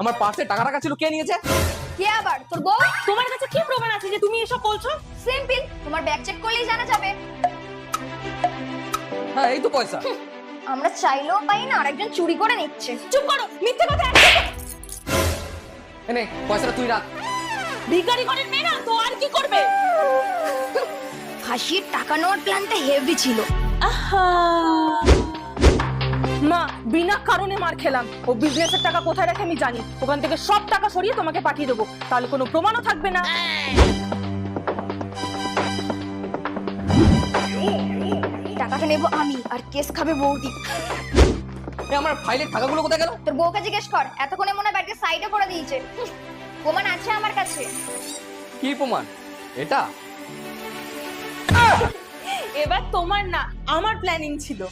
আমার পার্সে টাকা টাকা ছিল, কে নিয়েছে? কে আবার? তোর বউ। তোমার কাছে কি প্রমাণ আছে যে তুমি এসব বলছো? সিম্পল, তোমার ব্যাগ চেক করলেই জানা যাবে। হ্যাঁ এই তো পয়সা। আমরা চাইলেও পাই না, আরেকজন চুরি করে নিচ্ছে। চুপ করো, মিথ্যে কথা। এনে পয়সাটা তুই রাখ। ভিখারি ঘরের মেয়ে না তো আর কি করবে? হাসির টাকা নেওয়ার প্ল্যানটা হেভি ছিল। আহা মা, বিনা কারণে মার খেলাম। ও বিজনেসের টাকা কোথায় রাখে আমি জানি। ওখান থেকে সব টাকা সরিয়ে তোমাকে পাঠিয়ে দেবো, তাহলে কোনো প্রমাণও থাকবে না। টাকাটা নেবো আমি, আর কেস খাবে বৌদি। আমার ফাইলের টাকাগুলো কোথায় গেল? তোর বউকে জিজ্ঞেস কর, এতক্ষণে মনে হয় ব্যাগকে সাইডে করে দিয়েছে। প্রমাণ আছে আমার কাছে। কি প্রমাণ? এটা এবার তোমার না, আমার প্ল্যানিং ছিল।